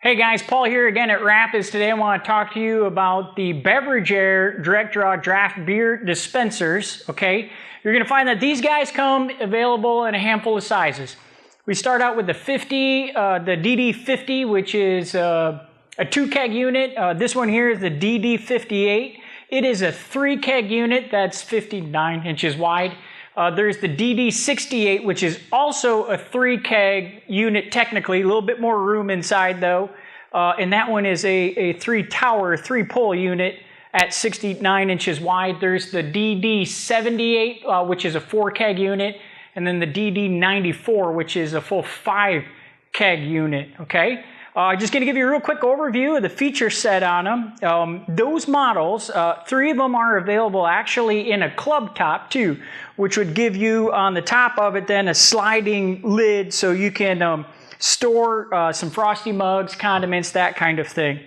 Hey guys, Paul here again at Rapids. Today I want to talk to you about the Beverage Air direct draw draft beer dispensers, okay? You're going to find that these guys come available in a handful of sizes. We start out with the the DD50, which is a 2 keg unit. This one here is the DD58. It is a 3 keg unit that's 59 inches wide. There's the DD68, which is also a 3 keg unit technically, a little bit more room inside though. And that one is a 3 tower, 3 pole unit at 69 inches wide. There's the DD78, which is a 4 keg unit. And then the DD94, which is a full 5 keg unit, okay? Just going to give you a real quick overview of the feature set on them. Those models, 3 of them are available actually in a club top too, which would give you on the top of it then a sliding lid so you can store some frosty mugs, condiments, that kind of thing.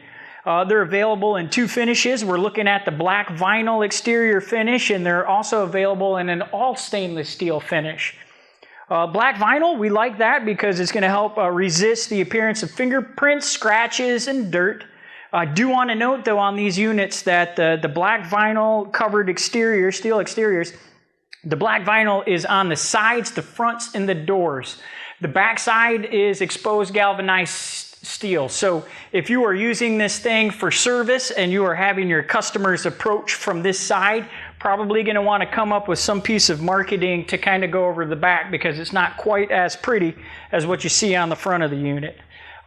They're available in 2 finishes. We're looking at the black vinyl exterior finish, and they're also available in an all stainless steel finish. Black vinyl, we like that because it's going to help resist the appearance of fingerprints, scratches, and dirt. I do want to note, though, on these units that the black vinyl covered exterior, steel exteriors, the black vinyl is on the sides, the fronts, and the doors. The back side is exposed galvanized steel. So if you are using this thing for service and you are having your customers approach from this side, probably going to want to come up with some piece of marketing to kind of go over the back because it's not quite as pretty as what you see on the front of the unit.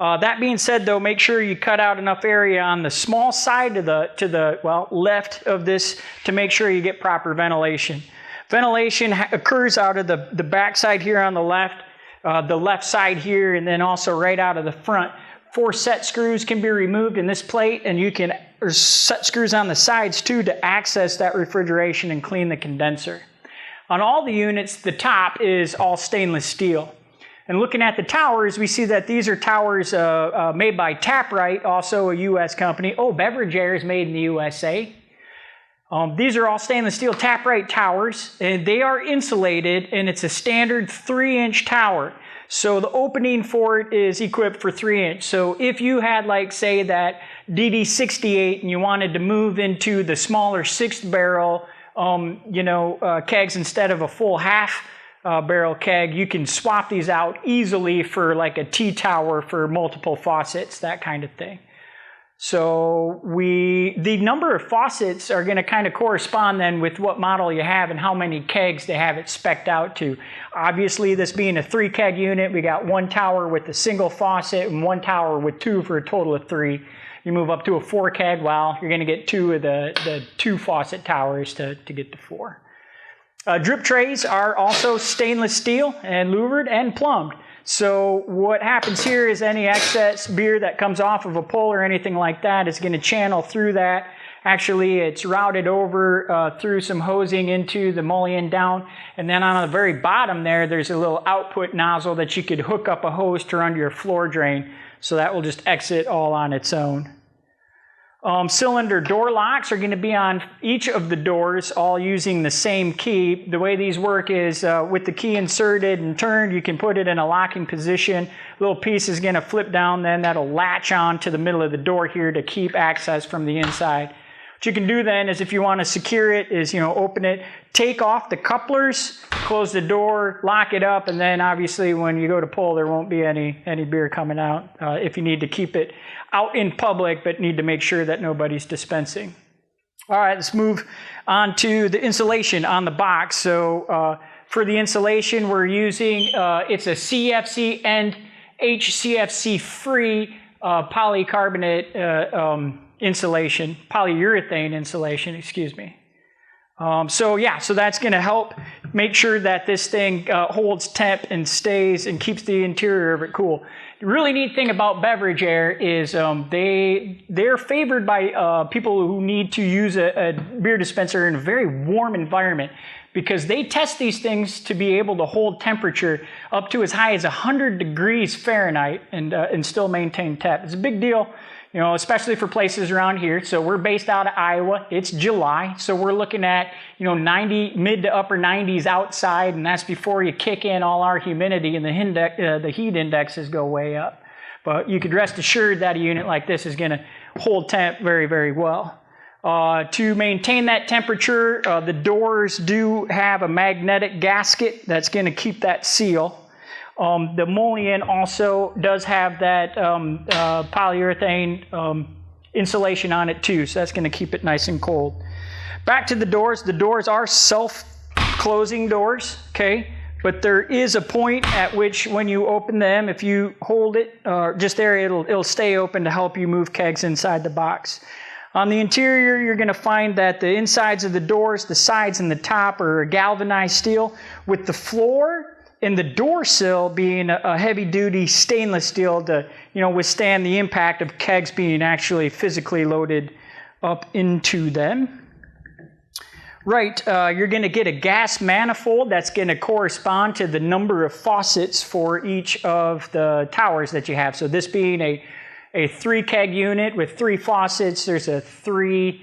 That being said, though, make sure you cut out enough area on the small side to the left of this to make sure you get proper ventilation. Ventilation occurs out of the back side here on the left side here, and then also right out of the front. 4 set screws can be removed in this plate, and you can set screws on the sides too to access that refrigeration and clean the condenser. On all the units, the top is all stainless steel. And looking at the towers, we see that these are towers made by Taprite, also a U.S. company. Oh, Beverage Air is made in the USA. These are all stainless steel Taprite towers, and they are insulated, and it's a standard 3-inch tower. So the opening for it is equipped for 3-inch. So if you had, like, say, that DD68 and you wanted to move into the smaller 6th barrel, kegs instead of a full half barrel keg, you can swap these out easily for like a T-tower for multiple faucets, that kind of thing. So the number of faucets are going to kind of correspond then with what model you have and how many kegs they have it spec'd out to. Obviously, this being a 3 keg unit, we got 1 tower with a single faucet and 1 tower with 2 for a total of 3. You move up to a 4 keg, well, you're going to get 2 of the 2 faucet towers to get to 4. Drip trays are also stainless steel and louvered and plumbed. So what happens here is any excess beer that comes off of a pole or anything like that is going to channel through that. Actually, it's routed over through some hosing into the mullion down. And then on the very bottom there's a little output nozzle that you could hook up a hose to run your floor drain. So that will just exit all on its own. Cylinder door locks are going to be on each of the doors, all using the same key. The way these work is with the key inserted and turned, you can put it in a locking position. A little piece is going to flip down, then that'll latch on to the middle of the door here to keep access from the inside. What you can do then is if you want to secure it is, open it, take off the couplers, close the door, lock it up, and then obviously when you go to pull, there won't be any beer coming out if you need to keep it out in public, but need to make sure that nobody's dispensing. All right, let's move on to the insulation on the box. So for the insulation, we're using, it's a CFC and HCFC-free polycarbonate insulation, polyurethane insulation, excuse me. So that's going to help make sure that this thing holds temp and stays and keeps the interior of it cool. The really neat thing about Beverage Air is they're favored by people who need to use a beer dispenser in a very warm environment because they test these things to be able to hold temperature up to as high as 100 degrees Fahrenheit and still maintain temp. It's a big deal. Especially for places around here. So we're based out of Iowa. It's July. So we're looking at, 90, mid to upper 90s outside. And that's before you kick in all our humidity and the heat indexes go way up. But you could rest assured that a unit like this is going to hold temp very, very well. To maintain that temperature, the doors do have a magnetic gasket that's going to keep that seal. The mullion also does have that polyurethane insulation on it too, so that's going to keep it nice and cold. Back to the doors. The doors are self-closing doors, okay? But there is a point at which when you open them, if you hold it just there, it'll stay open to help you move kegs inside the box. On the interior, you're going to find that the insides of the doors, the sides and the top are galvanized steel, with the floor and the door sill being a heavy-duty stainless steel to, withstand the impact of kegs being actually physically loaded up into them. Right, you're going to get a gas manifold that's going to correspond to the number of faucets for each of the towers that you have. So this being a 3-keg unit with 3 faucets, there's a three-way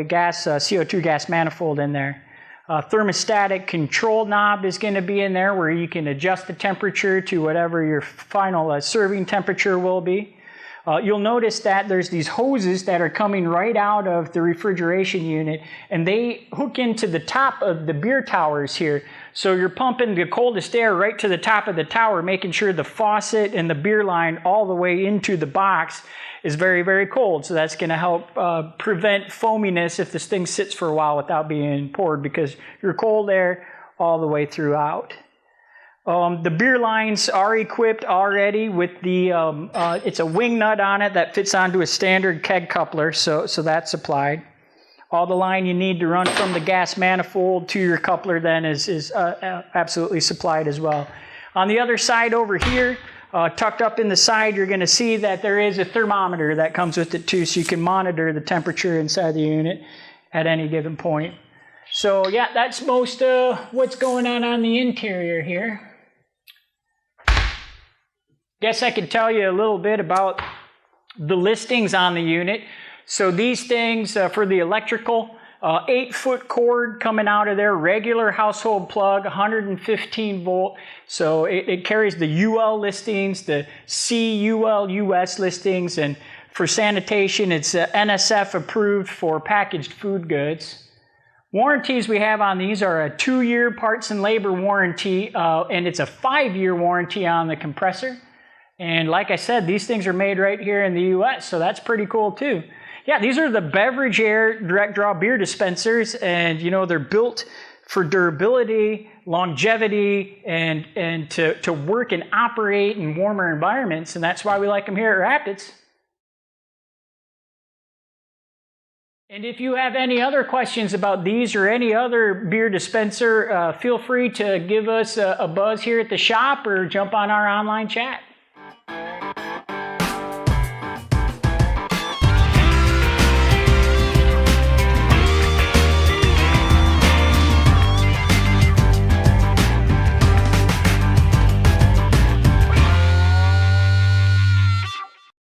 gas CO2 gas manifold in there. Thermostatic control knob is going to be in there where you can adjust the temperature to whatever your final serving temperature will be. You'll notice that there's these hoses that are coming right out of the refrigeration unit, and they hook into the top of the beer towers here. So you're pumping the coldest air right to the top of the tower, making sure the faucet and the beer line all the way into the box is very, very cold. So that's going to help prevent foaminess if this thing sits for a while without being poured, because you're cold air all the way throughout. The beer lines are equipped already with the, it's a wing nut on it that fits onto a standard keg coupler, so that's supplied. All the line you need to run from the gas manifold to your coupler then is absolutely supplied as well. On the other side over here, tucked up in the side, you're going to see that there is a thermometer that comes with it too, so you can monitor the temperature inside the unit at any given point. So yeah, that's most what's going on the interior here. Guess I could tell you a little bit about the listings on the unit. So these things for the electrical, 8-foot cord coming out of there, regular household plug, 115 volt. So it carries the UL listings, the CUL US listings, and for sanitation, it's NSF approved for packaged food goods. Warranties we have on these are a 2-year parts and labor warranty, and it's a 5-year warranty on the compressor. And like I said, these things are made right here in the US, so that's pretty cool too. Yeah, these are the Beverage Air direct draw beer dispensers, and they're built for durability, longevity, and to work and operate in warmer environments, and that's why we like them here at Rapids. And if you have any other questions about these or any other beer dispenser, feel free to give us a buzz here at the shop or jump on our online chat.